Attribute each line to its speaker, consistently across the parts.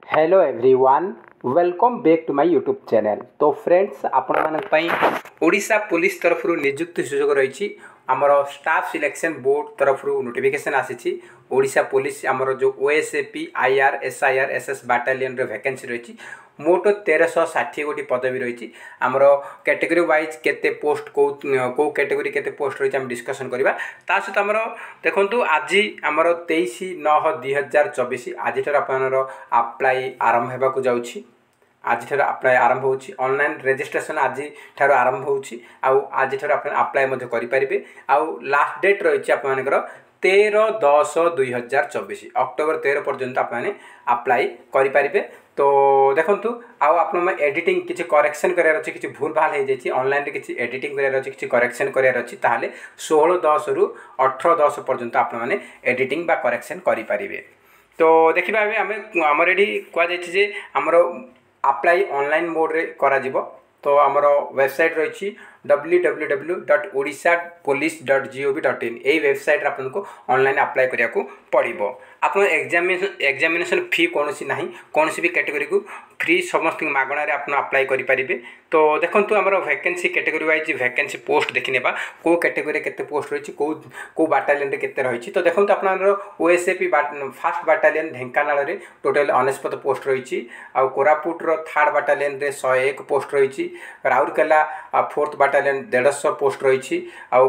Speaker 1: Hello everyone, welcome back to my YouTube channel. तो friends, आपण Odisha police तरफ निजुक्ति सुजोग रही आमर स्टाफ सिलेक्शन बोर्ड तरफ नोटिफिकेशन आसी ओडिशा पुलिस आमर जो OSAP IR SIR SS battalion vacancy रही मोट 1360 गोटी पदवी रही आमर कैटेगरी वाइज केते पोस्ट कौ कैटेगरी केते पोस्ट रही डिस्कसन करवा ता सहित आमर देखु आज आमर 23/9/2024 आज अप्लाई आरंभ होगा जाऊँगी आज अप्लाई आरंभ होची ऑनलाइन रजिस्ट्रेशन आज आरंभ होची आज अप्लाई करें आउ लास्ट डेट रही आपर 13/10/2024 अक्टोबर 13 पर्यंत आपने अप्लाई करें। तो देखु आप एडिटिंग किसी करेक्शन करार अच्छे किसी भूल भाल हो जाए ऑनलाइन किसी एडिटिंग करार अच्छे किसी करेक्शन करार अच्छी ताहले 16/10 रु 18/10 पर्यंत आपने एडिटिंग बा करेक्शन करें। तो देखा आमर ये कहुए आमर अप्लाई ऑनलाइन मोड रे करा जिवो। तो आमर वेबसाइट रही www.odishapolice.gov.in यही वेबसाइट आपको ऑनलाइन अप्लाई करिया को पड़िबो। आप एग्जामिनेशन फी कौन ना कौन भी कैटेगरी को फ्री समस्त मागणार आप अप्लाई करें। तो देखो आम vacancy category wise vacancy post देखने कौ कैटेगरी केते पोस्ट रही कौ बाटालियन केते रही। तो देखो आप ओएसएपी फास्ट बाटालियन ढेंकानाल रे टोटल 49 पोस्ट रही कोरापुटर थर्ड बाटालियन रे 101 पोस्ट रही राउरकेला फोर्थ बाटालियन 150 पोस्ट रही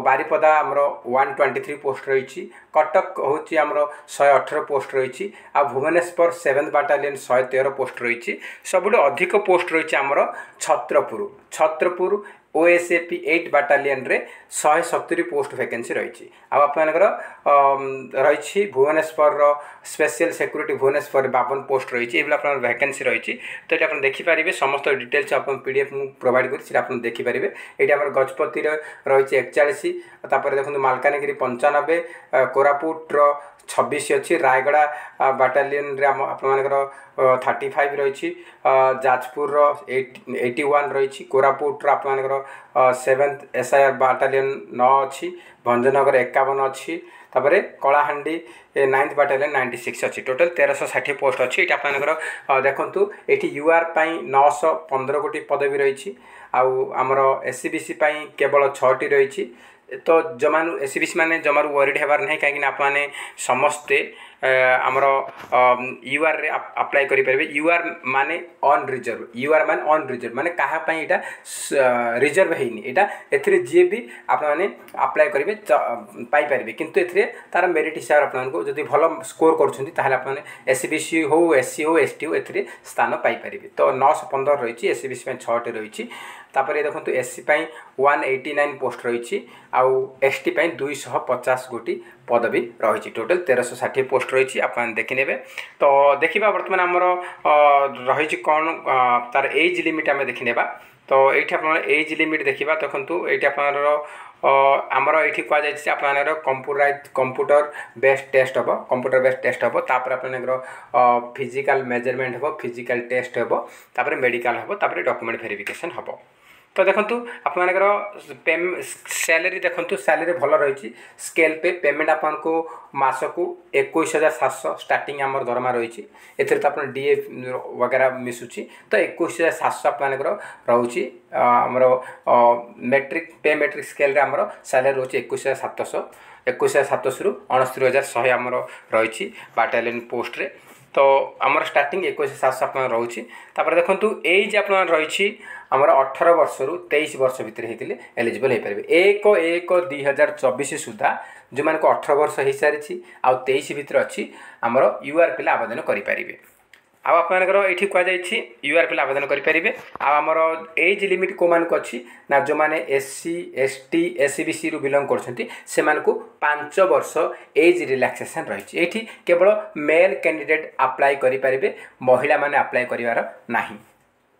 Speaker 1: बारिपदा आमर 123 पोस्ट रही कटक हूँ आमर 118 पोस्ट रही भुवनेश्वर 7th बाटालियन 113 पोस्ट रही सबुठ अधिक पोस्ट रही आमर छत्रपुर ओएसएपी 8 बाटालियन रे 170 पोस्ट वैकेंसी रही आपर रही Bhubaneswar special security Bhubaneswar 52 post रही वैकेंसी रही। तो ये आप देखिपारे समस्त डिटेल्स आप पीडीएफ प्रोवाइड कर देखिपारे। ये आम गजपति रही 41 देखो मालकानगिरी 95 कोरापुट 26 अच्छी रायगड़ा बाटालियन रे आपर 35 रही जाजपुर 81 रही कोरापुट आपर 7th एसआईआर बाटालियन 9 अच्छी भंजनगर 51 अच्छी तापर कलाहांडी 9th बाटालियन 96 अच्छी टोटल 1360 पोस्ट अच्छी आपर देखु ये यूआर 915 गोटी पदवी रही आमर एससीबीसी केवल 6टी रही। तो जमा एससीबीसी मैंने जमार वरीड होबार नहीं कहीं आपने समस्ते आमर यूआर रे अप्लाई करें। यूआर माने ऑन रिजर्व यूआर माने ऑन रिजर्व माने कहाँपाई यहाँ रिजर्व है जी भी आपने अप्लाई करेंगे पाइपर किंतु ए तार मेरिट हिसाब से आपको जब भल स्कोर कर एससीबीसी हो एससी हो एसटी हो ए स्थान पाइपर। तो 915 रही एससीबीसी 6टी रही तापर देखो एससी 189 पोस्ट रही आउ एसटी 250 गोटी पदवी रही टोटल 1360 पोस्ट रही आप देखने। तो देखा बर्तमान आमर रही कौन तार एज लिमिट आम देखने। तो ये आप एज लिमिट देखा देखो ये आमर ये कहुए कंप्यूटर बेस्ड टेस्ट हम कंप्यूटर बेस्ड टेस्ट हम तापर आप फिजिकल मेजरमेंट हम फिजिकल टेस्ट हम तापर मेडिकल हम तापर डॉक्यूमेंट वेरिफिकेशन हम। तो देखो आपर सैलरी देखो सैलरी भल रही स्केल पे पेमेंट आपको मासकू 21,700 स्टार्टिंग आमर दरमा रही तो आप डीए वगैरह मिसुची तो 21,700 आपंकर रोचे आमर मेट्रिक पे मेट्रिक स्केल रे आमर सैलरी रोचे 21,700 21,700 रु 69,100 आमर रही बाटालियन पोस्ट रे। तो आमर स्टार्टिंग 21,700 आप रोचे तापर देखो एज आप रही आमर 18 वर्ष रु 23 वर्ष भितर होते एलिजिबल हो पारे 1/1/2024 सुधा जो मान 18 वर्ष हो सारी आ 23 भितर अच्छी आमर यूआर पिला आवेदन करें। आपर ये कहुई यूआर पिला आवेदन करेंगे। आमर एज लिमिट कौ मानक अच्छी ना जो मैंने एससी एसटी एससीबीसी रु बिलंग कर 5 वर्ष एज रिलैक्सेशन रही ये केवल मेल कैंडिडेट अप्लाई करें महिला माने अप्लाई करिवार नाही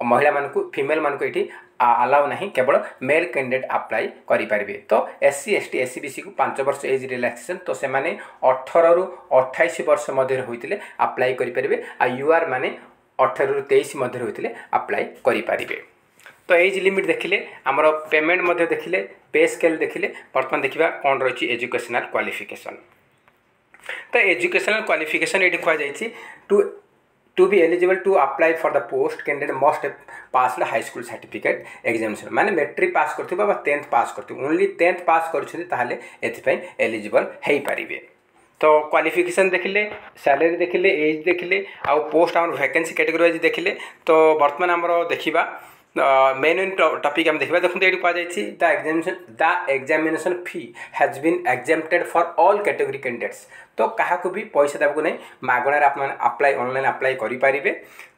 Speaker 1: महिला मानक फीमेल मानक ये अलाउ नहीं केवल मेल कैंडिडेट अप्लाई करें। तो एससी एसटी एससीबीसी को 5 वर्ष एज रिलैक्सेशन तो से 18 रु 28 वर्ष मध्य होते अप्लाई करेंगे आ यूआर माने 18 रु 23 मध्य होते अप्लाई करें। तो एज लिमिट देखिले आमर पेमेंट देखिले पे स्केल देखिले बर्तमान देखा कौन रही एजुकेशनल क्वालिफिकेशन। तो एजुकेशनल क्वालिफिकेशन ये कहुई To be eligible to apply for the post, candidate must have passed high school certificate examination माने मैट्रिक पास करथिबा बा 10th पास करथिबा ओनली 10th पास करछथि ताहाले एथिपई एलिजिबल हेई पारिबे। तो क्वालिफिकेशन देखिले, सैलरी देखिले, एज देखिले, आउ पोस्ट आम वैकेंसी कैटेगरी वाइज देखिले। तो बर्तमान आमर देखा मेन टॉपिक आम देखा देखते ये the examination fee has been exempted for all category candidates. तो क्या भी पैसा देवाक नहीं, मागणार आप अप्लाई ऑनलाइन अप्लाई करेंगे।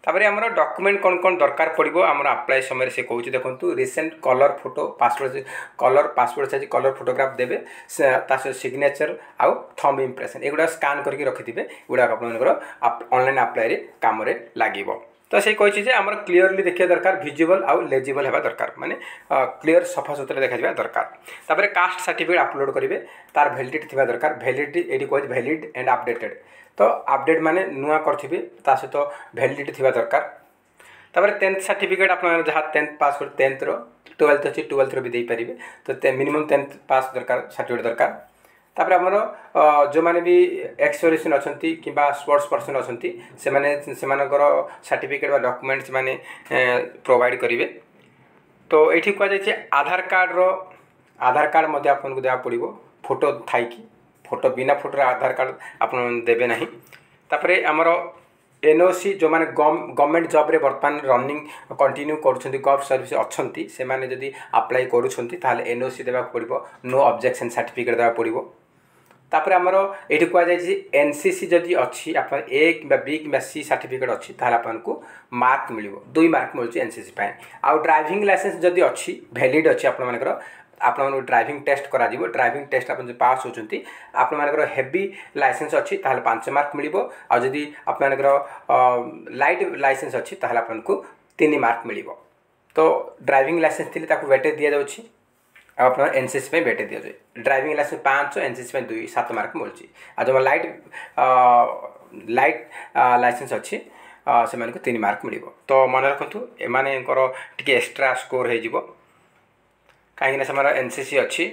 Speaker 1: तापर आमर डॉक्यूमेंट कौन कौन दरकार पड़ो आम अप्लाई समय से कहूँ देखो recent colour photo passport size colour photograph देवे, सिग्नेचर आउ थंब इम्प्रेशन एगुड़ा स्कान करके रखिथे, एगुड़ा आप ऑनलाइन अप्लाई काम लगे। तो से कही आम क्लीयरली देखा दरकार, विजुअल आउ लेजिबल होगा दरकार, माने क्लीयर सफा सुतरा देखा दरकार। तापर कास्ट सर्टिफिकेट अपलोड करेंगे, तार वैलिडिटी थी दरकार, वैलिडिटी ये कह वैलिड एंड अपडेटेड। तो अपडेट माने नुआ करेंगे ता सहित वैलिडिटी थी दरकार। तापर 10th सर्टिफिकेट आप जहाँ 10th पास कर 10th रो 12th अच्छी 12th रो भी दे पारे। तो मिनिमम 10th पास दरकार सर्टिफिकेट दरकार। तापर आमर जो मैंने भी एक्सपीरियंस अच्छा कि स्पोर्ट्स पर्सन अच्छा से सर्टिफिकेट डॉक्यूमेंट्स माने प्रोवाइड करेंगे। तो ये कहुए आधार कार्ड मध्य आपको देवा पड़ो, फोटो थाई फोटो बिना फोटो आधार कार्ड आप देवे ना। तापर आमर एनओसी जो मैंने गवर्नमेंट जॉब रे बर्तमान रनिंग कंटिन्यू कर गव सर्विस अच्छा से मैंने जदि अप्लाई करूँ एनओसी देवा पड़ो, नो ऑब्जेक्शन सर्टिफिकेट देवा पड़ो। तापर आमर ये कहुए एनसीसी जदि अच्छी आप ए कि बी कि सी सर्टिफिकेट अच्छी आपको मार्क मिल 2 मार्क मिलूँ एनसीसी आउ ड्राइविंग लाइसेंस जदि अच्छी वैलिड अच्छी आप ड्राइविंग टेस्ट करा ड्राइविंग टेस्ट आप पास होती आप हेवी लाइसेंस अच्छी 5 मार्क मिल। आदि आप लाइट लाइसेंस अच्छी आपको 3 मार्क मिल। तो ड्राइविंग लाइसेंस थी वेटेज दि जाऊँगी, आप एनसीसी वेटेज दि जाए। ड्राइविंग लाइसेंस 5 एनसीसी 2 7 मार्क मिलूँ। आ जो लाइट लाइसेंस अच्छी से 3 मार्क मिल। तो मन रखु एमानकर टी एक्स्ट्रा स्कोर हो कहीं से एनसीसी अच्छी।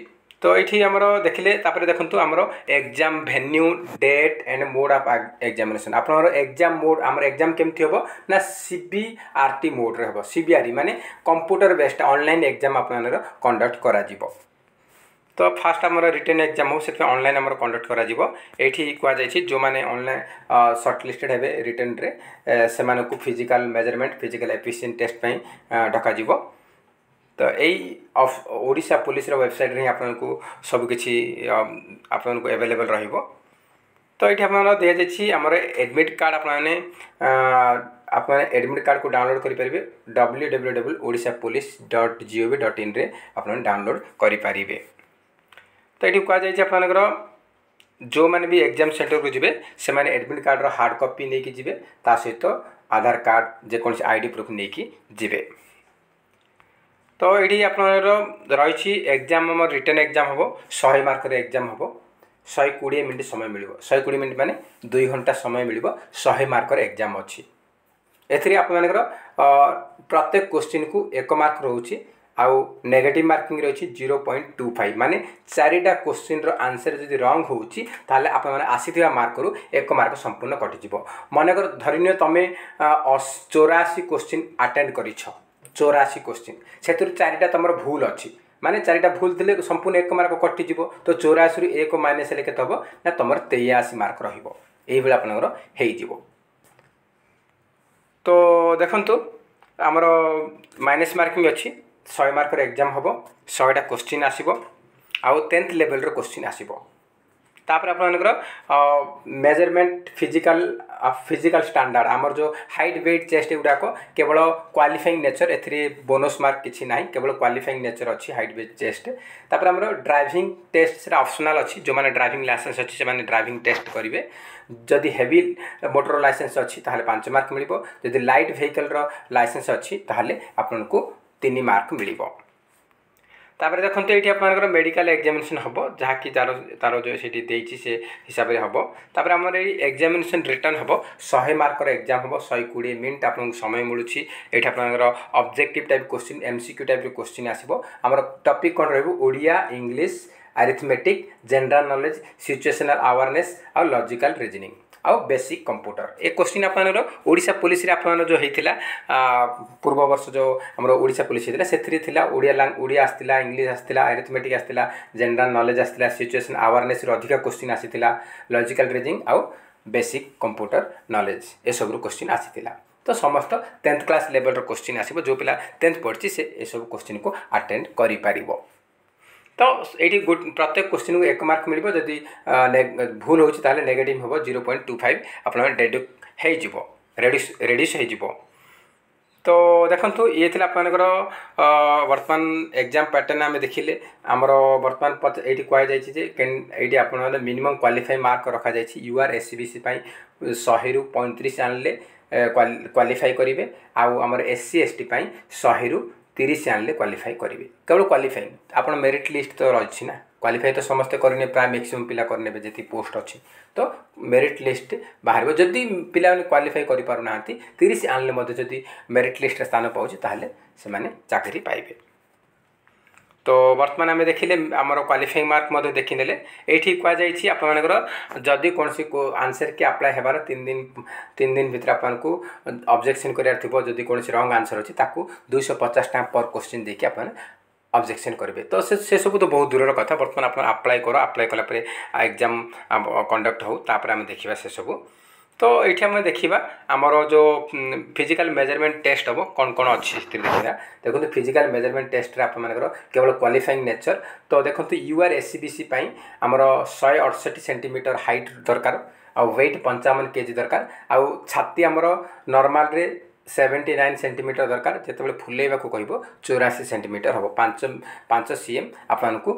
Speaker 1: तो ये आमर देखिले देखो आमर exam venue date and mode of examination आप एग्जाम मोड आमर एग्जाम केमती हम ना सीबीआरटी मोड रे हम। सीबीआरटी माने कंप्यूटर बेस्ड ऑनलाइन एग्जाम आप कंडक्ट करा जीवो। तो फास्ट आमर रिटन एग्जाम हो से ऑनलाइन आमर कंडक्ट करा जीवो। एठी कहुए जो मैंने ऑनलाइन शॉर्टलिस्टेड हेबे रिटन रे से मानकु physical measurement physical efficient test पे डका जीवो। तो यही ओडिशा पुलिस वेबसाइट रे आपको सबकि आपको एवेलेबल रहिबो। तो ये आप दि जाइए आमर एडमिट कार्ड आप एडमिट कार्ड को डाउनलोड करेंगे www.odishapolice.gov.in रे आप डाउनलोड करेंगे। तो ये कहुए आप जो मैंने भी एग्जाम सेंटर को जी से मैंने एडमिट कार्ड हार्ड कॉपी नहीं कि ता सहित आधार कार्ड जेकोसी आईडी प्रूफ नहीं कि जी। तो ये आप रही एग्जाम आम रिटर्न एग्जाम हम 100 मार्क एग्जाम हम 120 मिनट समय मिल 120 मिनट माने 2 घंटा समय मिल 100 मार्क एग्जाम अच्छी। एथि आप प्रत्येक क्वेश्चन को 1 मार्क रोचे आउ नेगेटिव मार्किंग रही 0.25 माने 4टा क्वेश्चन रो आंसर जदि रंग होची ताले आप माने आसीथिबा मार्क रू 1 मार्क संपूर्ण कटि जिवो। मनकर धरिनियो तमे 84 क्वेश्चन अटेंड करिछ 84 क्वेश्चन से 4टा तुम भूल अच्छी माने 4टा भूल थे संपूर्ण 1 मार्क कटिज। तो 84 रू 1 माइनस हेल्ले केते हम ना तुम 83 मार्क रही आपंकर। तो देखु आमर माइनस मार्किंग अच्छी 100 मार्क एग्जाम हम 100टा क्वेश्चन आसो आउ 10th लेवल रो क्वेश्चन आसो। तापर आप मेजरमेंट फिजिकल स्टैंडर्ड आमर जो हाइट वेट चेस्ट गुड़ाक केवल qualifying nature a bonus mark किसी ना केवल क्वालिफाइंग नेचर अच्छी हाइट वेट चेस्ट। तापर आमर ड्राइविंग टेस्ट से ऑप्शनल अच्छी जो मैंने ड्राइविंग लाइसेंस अच्छी से ड्राइविंग टेस्ट करेंगे। जदि हेवी मोटर लाइसेंस अच्छी 5 मार्क मिल, जदि लाइट व्हीकल लाइसेंस अच्छी आपको 3 मार्क मिल। तापर देखो ये आप मेडिकल एग्जामिनेशन हम जहाँकि तार जो से हिसाब से हम। तापर आम एग्जामिनेशन रिटर्न हम 100 मार्क एग्जाम हम 120 मिनट आपको समय मिलूँ। ये आप objective type question MCQ type question आसो। आम टॉपिक कौन रोडिया English arithmetic general knowledge situational awareness और लॉजिकल रीजनिंग आउ बेसिक कंप्यूटर। ए क्वेश्चन आपनर ओडिशा पुलिस रे आपन जो हेतिला पूर्व वर्ष जो हमर ओडिशा पुलिस हेतिला सेथि थिला ओडिया आस्तिला, इंग्लिश आस्तिला, अरिथमेटिक आस्तिला, जनरल नॉलेज आस्तिला, सिचुएशन अवेयरनेस रे अधिक क्वेश्चन आसीतिला, लॉजिकल रीजनिंग आउ बेसिक कंप्यूटर नॉलेज ए सब रो क्वेश्चन आसीतिला। तो समस्त 10th क्लास लेवल रो क्वेश्चन आसीबो, जो पिला 10th पढ़छि से ए सब क्वेश्चन को अटेंड करि पारिबो। तो ये प्रत्येक क्वेश्चन को 1 मार्क मिल, जदि भूल होछि ताले नेगेटिव होबो 0.25 आपन रेड्यूस हो। तो देखंतु ये थिला आपनकर वर्तमान एग्जाम पैटर्न आम देखिले आमर वर्तमान ये कह जाए आपन मिनिमम क्वालिफाई मार्क रखा जाए यूआर एससीबीसी 100 रु 35 आनले क्वालिफाई करेंगे, आमर एससी एसटी 100 रु 30 आनले क्वालिफाई करेंगे। केवल क्वालिफाई आप मेरिट लिस्ट तो रही ना, क्वालिफाई तो समस्ते करने प्राय मैक्सिमम पिला करने जी पोस्ट अच्छी, तो मेरिट लिस्ट बाहर जदि पिला क्वालिफाई कर पार ना 30 आनले जदि मेरिट लिस्ट स्थान पाँच ताहले से माने चाकरी पाइबे। तो वर्तमान आम देखिले आमर क्वालिफाइंग मार्क देखने ये कहुई आपर जदि कौन को आंसर के अप्लाई होबार 3 दिन भितर आपको ऑब्जेक्शन करार थी, जदि कौन रंग आंसर अच्छी 250 टका पर क्वेश्चन देखिए आप ऑब्जेक्शन करेंगे। तो से सब तो बहुत दूर कथा, बर्तमान आप अप्लाई कर, अप्लाई कलापर एग्जाम कंडक्ट हो तापर आम देखा से सब। तो ये आम देखा आमर जो फिजिकल मेजरमेंट टेस्ट हम कौन कौन अच्छी देखा। देखो फिजिकल मेजरमेंट टेस्ट आप केवल क्वालिफाइंग नेचर। तो देखो यूआर एससीबीसी आमर 168 सेंटीमीटर हाइट दरकार, वेट 55 केजी दरकार, आउ छाती आमर नॉर्मल रे 79 सेंटीमीटर दरकार, जिते फुलेवा को कह 84 सेंटीमीटर हम 5 cm आपको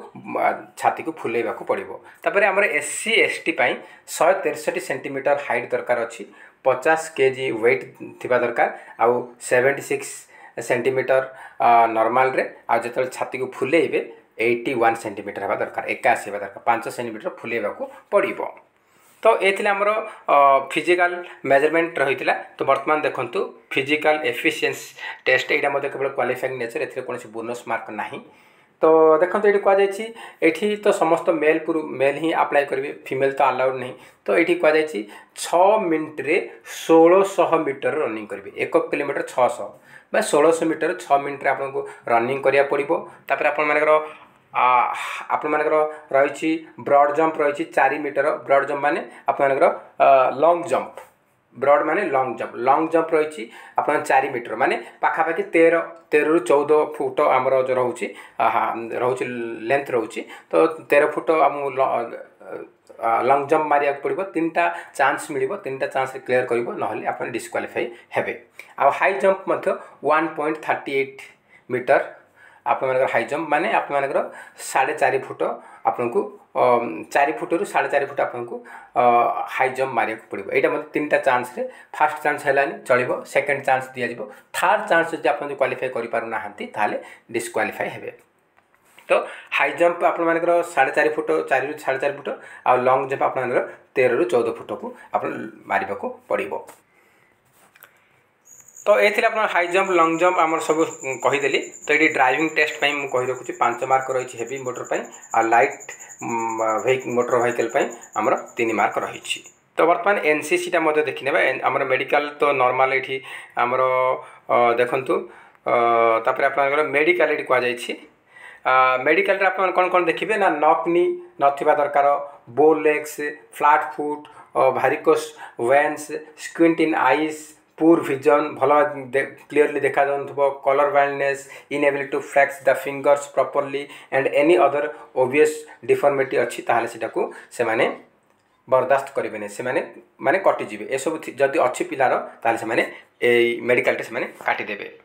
Speaker 1: छाती को फुलेवा को पड़ो। तापर आमर एससी एसटी 163 सेंटीमीटर हाइट दरकार अच्छी, 50 केजी वेट थिबा दरकार, आउ 76 सेंटीमीटर नॉर्मल रे, आउ जो छाती को फुलेबे 81 सेंटीमीटर हवा दरकार, 81 दरकार, 5 सेंटीमीटर फुलेवा को पड़ो। तो ये आमर फिजिकल मेजरमेंट रही है। तो बर्तमान देखु फिजिकल एफिशिएंसी टेस्ट यहाँ केवल क्वालिफाइंग नेचर, ए कौन बोनस मार्क ना। तो देखो ये कहुई तो समस्त मेल ही अप्लाई करेंगे, फीमेल तो अलाउड नहीं। तो ये कहुई 6 मिनट रे 1600 मीटर रनिंग करेंगे, 1 किलोमीटर 600 बा 1600 मीटर 6 मिनट रे आपको रनिंग करिया पड़ो। तापर आपण रही ब्रॉड जंप रही 4 मीटर, ब्रॉड जंप माने आपनकर लॉन्ग जंप, ब्रॉड माने लॉन्ग जंप रही आप 4 मीटर माने पाखापाखि 13 रु 14 फुट आमर जो रोचे लेंथ रोचे। तो 13 फुट आम लॉन्ग जंप मारिया पड़ो, 3टा चांस मिल, 3टा चांस क्लियर कर ना आप डिस्क्वालिफाई हेबे। आ हाई जंप 1.38 मीटर आप हाई जंप माने आप 4.5 फुट आपको 4 फुट रु 4.5 फुट आपको हाई जंप मारिया पड़ो। यहाँ मतलब 3टा चांस रे फास्ट चांस है चलो, सेकेंड चांस दि जाए, थर्ड चांस जो आप क्वालिफाई कर डिस्क्वालिफाई हेबे। तो हाई जंप आप 4.5 फुट 4 रु 4.5 फुट, आ लॉन्ग जंप आप 13 रु 14 फुट को आप मारिबा को पड़ो। तो ये आप हाई जंप लॉन्ग जंप आम सब कहीदेली। तो ये ड्राइविंग टेस्ट मुझे कही रखुच्छी 5 मार्क रही हेवी मोटर आ लाइट मोटर व्हीकल आमर 3 मार्क रही। तो बर्तमान एनसीसी देखने आमर मेडिकल तो नॉर्मल ये आमर देखु तापर आप मेडिकल ये कहुई मेडिकल आप कौन कौन देखिए ना, नॉकनी नथिबा दरकार, bow legs, flat foot, varicose veins, squint in eyes, poor vision, भल क्लीयरली देखा जाऊँ, colour blindness, inability to flex the fingers properly and any other obvious deformity अच्छी ताहले सेटाकू से माने बर्दाश्त करेंगे, से माने कटिजे। ये सब जदि अच्छी पिलार ताहले से माने मेडिकल से माने काटिदेवे।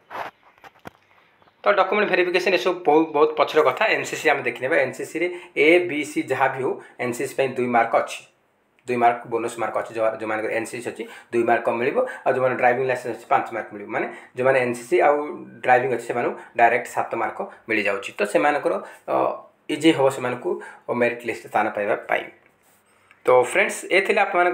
Speaker 1: तो डॉक्यूमेंट वेरिफिकेशन ये सब बहुत पछर कथा। एनसीसी आम देखने एनसीसी रे ए बी सी जहाँ भी हो एनसीसी 2 मार्क अच्छी, 2 मार्क बोनस मार्क अच्छी, जो मान एनसीसी अच्छी 2 मार्क मिल, और जो ड्राइविंग लाइसेंस अच्छी 5 मार्क मिल, माने जो मैंने एनसीसी आउ ड्राइविंग अच्छी से डायरेक्ट 7 मार्क मिल जाऊँगी। तो से इजी हम से मेरिट लिस्ट स्थान पाइबा। तो फ्रेंड्स ये थे आपर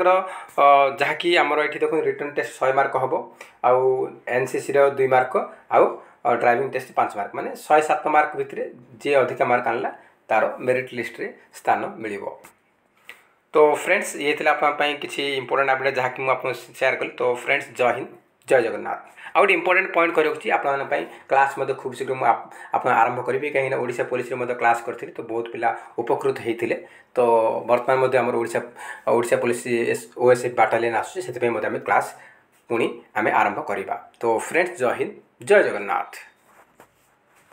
Speaker 1: जहाँकि आमर ये देखो रिटर्न टेस्ट 100 मार्क हम, आउ एनसीसी 2 मार्क, आउ ड्राइविंग टेस्ट 5 मार्क, माने 107 मार्क भितर जी अधिक मार्क आनला तार मेरिट लिस्ट रे स्थान मिल। तो फ्रेंड्स ये थिला आपन पई किछि इंपोर्टेंट अपडेट जहाँ कि मुझे शेयर कली। तो फ्रेंड्स जय हिंद जय जगन्नाथ। आ गोटे इंपोर्टेंट पॉइंट कर आपन क्लास खूब शीघ्र आप आरंभ करी कहीं ओडिशा पुलिस क्लास करी तो बहुत पिला उपकृत होते। तो बर्तमान आम ओडिशा पुलिस ओएसएफ बाटालियन आसुचे से क्लास पुणी आम आरंभ करवा। तो फ्रेंड्स जय हिंद जय जगन्नाथ।